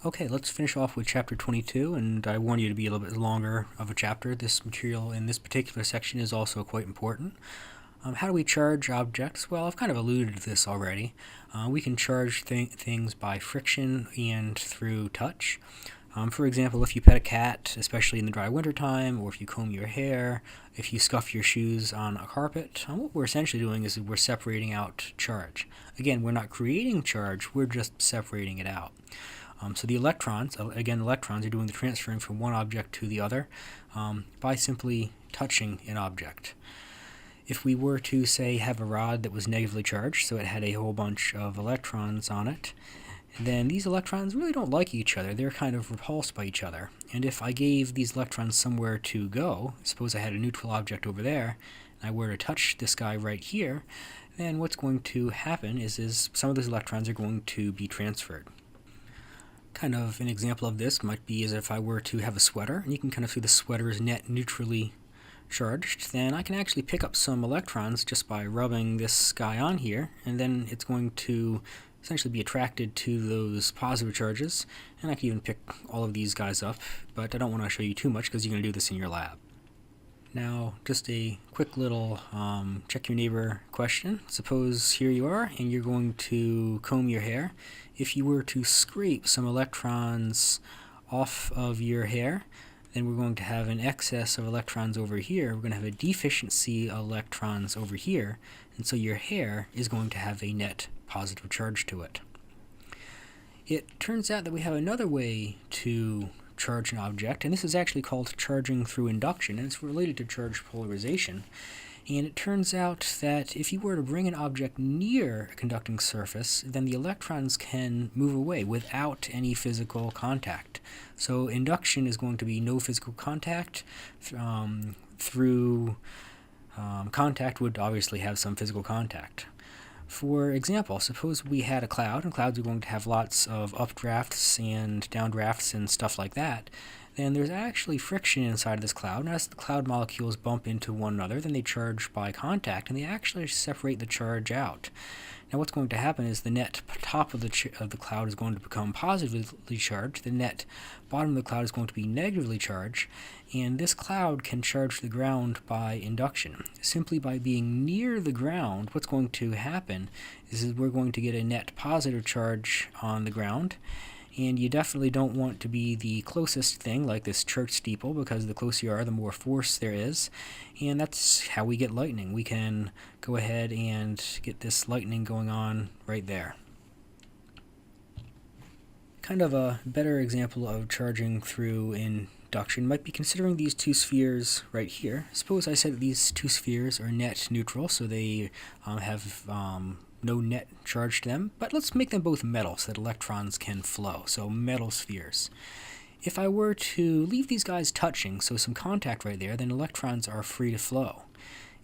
Okay, let's finish off with chapter 22, and I warn you to be a little bit longer of a chapter. This material in this particular section is also quite important. How do we charge objects? Well, I've kind of alluded to this already. We can charge things by friction and through touch. For example, if you pet a cat, especially in the dry winter time, or if you comb your hair, if you scuff your shoes on a carpet, what we're essentially doing is we're separating out charge. Again, we're not creating charge, we're just separating it out. So the electrons, electrons are doing the transferring from one object to the other by simply touching an object. If we were to, say, have a rod that was negatively charged, so it had a whole bunch of electrons on it, then these electrons really don't like each other. They're kind of repulsed by each other. And if I gave these electrons somewhere to go, suppose I had a neutral object over there, and I were to touch this guy right here, then what's going to happen is some of those electrons are going to be transferred. Kind of an example of this might be as if I were to have a sweater, and you can kind of see the sweater is net neutrally charged, then I can actually pick up some electrons just by rubbing this guy on here, and then it's going to essentially be attracted to those positive charges, and I can even pick all of these guys up, but I don't want to show you too much because you're going to do this in your lab. Now, just a quick little check your neighbor question. Suppose here you are, and you're going to comb your hair. If you were to scrape some electrons off of your hair, then we're going to have an excess of electrons over here. We're going to have a deficiency of electrons over here, and so your hair is going to have a net positive charge to it. It turns out that we have another way to charge an object, and this is actually called charging through induction, and it's related to charge polarization. And it turns out that if you were to bring an object near a conducting surface, then the electrons can move away without any physical contact. So induction is going to be no physical contact. Through contact would obviously have some physical contact. For example, suppose we had a cloud, and clouds are going to have lots of updrafts and downdrafts and stuff like that. Then there's actually friction inside of this cloud, and as the cloud molecules bump into one another, then they charge by contact, and they actually separate the charge out. Now what's going to happen is the net top of the cloud is going to become positively charged, the net bottom of the cloud is going to be negatively charged, and this cloud can charge the ground by induction. Simply by being near the ground, what's going to happen is we're going to get a net positive charge on the ground, and you definitely don't want to be the closest thing, like this church steeple, because the closer you are, the more force there is. And that's how we get lightning. We can go ahead and get this lightning going on right there. Kind of a better example of charging through induction might be considering these two spheres right here. Suppose I said that these two spheres are net neutral, so they have no net charge to them, but let's make them both metal so that electrons can flow, so metal spheres. If I were to leave these guys touching, so some contact right there, then electrons are free to flow.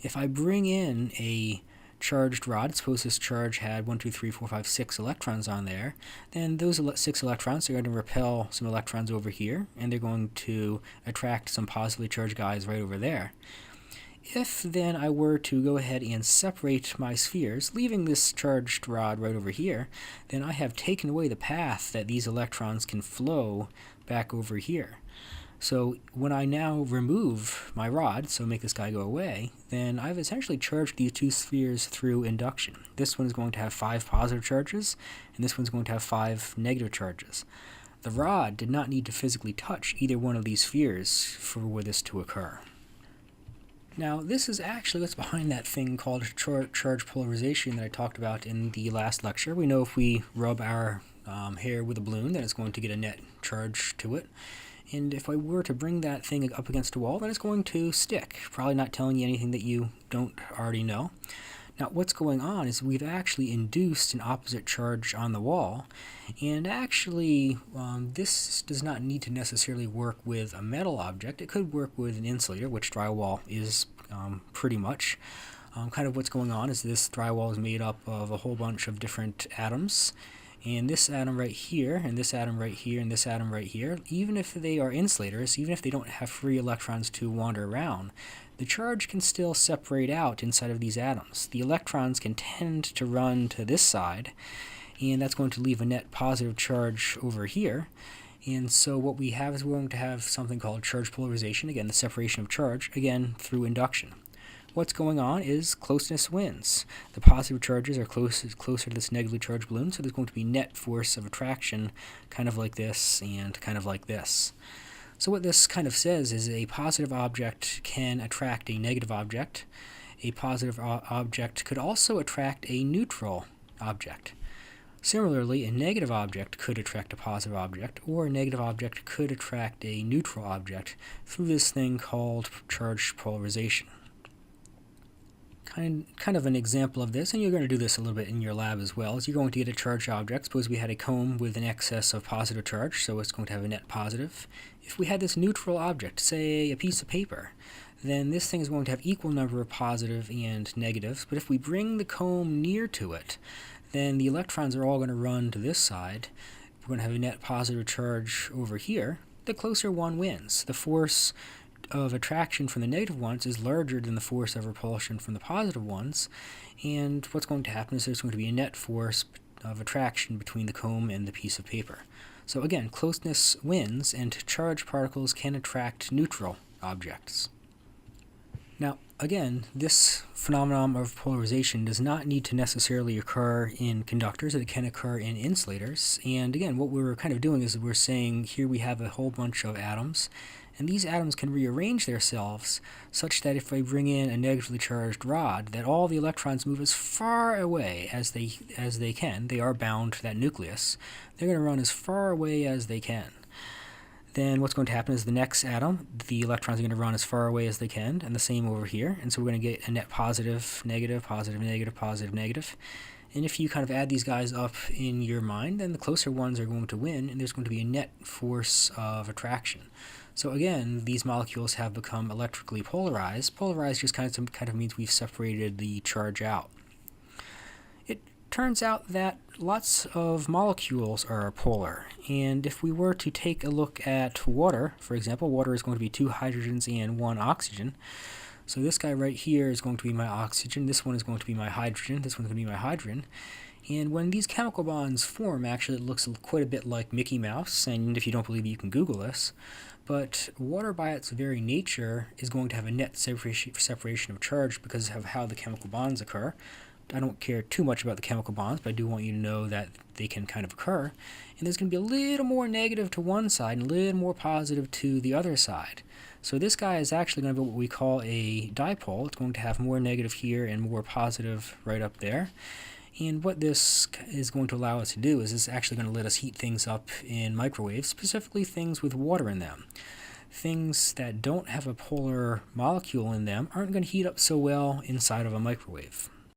If I bring in a charged rod, suppose this charge had 1, 2, 3, 4, 5, 6 electrons on there, then those 6 electrons are going to repel some electrons over here, and they're going to attract some positively charged guys right over there. If then I were to go ahead and separate my spheres, leaving this charged rod right over here, then I have taken away the path that these electrons can flow back over here. So when I now remove my rod, so make this guy go away, then I've essentially charged these two spheres through induction. This one is going to have 5 positive charges, and this one's going to have 5 negative charges. The rod did not need to physically touch either one of these spheres for this to occur. Now, this is actually what's behind that thing called charge polarization that I talked about in the last lecture. We know if we rub our hair with a balloon, then it's going to get a net charge to it. And if I were to bring that thing up against a wall, then it's going to stick, probably not telling you anything that you don't already know. Now, what's going on is we've actually induced an opposite charge on the wall, and actually this does not need to necessarily work with a metal object. It could work with an insulator, which drywall is pretty much. Kind of what's going on is this drywall is made up of a whole bunch of different atoms, and this atom right here, and this atom right here, and this atom right here, even if they are insulators, even if they don't have free electrons to wander around, the charge can still separate out inside of these atoms. The electrons can tend to run to this side, and that's going to leave a net positive charge over here. And so what we have is we're going to have something called charge polarization, again the separation of charge, again through induction. What's going on is closeness wins. The positive charges are closer to this negatively charged balloon, so there's going to be net force of attraction, kind of like this and kind of like this. So what this kind of says is a positive object can attract a negative object. A positive object could also attract a neutral object. Similarly, a negative object could attract a positive object, or a negative object could attract a neutral object through this thing called charge polarization. Kind of an example of this, and you're going to do this a little bit in your lab as well, is you're going to get a charged object. Suppose we had a comb with an excess of positive charge, so it's going to have a net positive. If we had this neutral object, say a piece of paper, then this thing is going to have equal number of positive and negatives, but if we bring the comb near to it, then the electrons are all going to run to this side. We're going to have a net positive charge over here. The closer one wins. The force of attraction from the negative ones is larger than the force of repulsion from the positive ones, and what's going to happen is there's going to be a net force of attraction between the comb and the piece of paper. So again, closeness wins, and charged particles can attract neutral objects. Now, again, this phenomenon of polarization does not need to necessarily occur in conductors. It can occur in insulators. And again, what we're kind of doing is we're saying here we have a whole bunch of atoms, and these atoms can rearrange themselves such that if I bring in a negatively charged rod, that all the electrons move as far away as they can. They are bound to that nucleus. They're going to run as far away as they can. Then what's going to happen is the next atom, the electrons are going to run as far away as they can, and the same over here. And so we're going to get a net positive, negative, positive, negative, positive, negative. And if you kind of add these guys up in your mind, then the closer ones are going to win, and there's going to be a net force of attraction. So again, these molecules have become electrically polarized. Polarized just kind of means we've separated the charge out. It turns out that lots of molecules are polar, and if we were to take a look at water, for example, water is going to be 2 hydrogens and 1 oxygen. So this guy right here is going to be my oxygen, this one is going to be my hydrogen, this one's going to be my hydrogen. And when these chemical bonds form, actually it looks quite a bit like Mickey Mouse, and if you don't believe it, you can Google this. But water by its very nature is going to have a net separation of charge because of how the chemical bonds occur. I don't care too much about the chemical bonds, but I do want you to know that they can kind of occur. And there's going to be a little more negative to one side and a little more positive to the other side. So this guy is actually going to be what we call a dipole. It's going to have more negative here and more positive right up there. And what this is going to allow us to do is it's actually going to let us heat things up in microwaves, specifically things with water in them. Things that don't have a polar molecule in them aren't going to heat up so well inside of a microwave.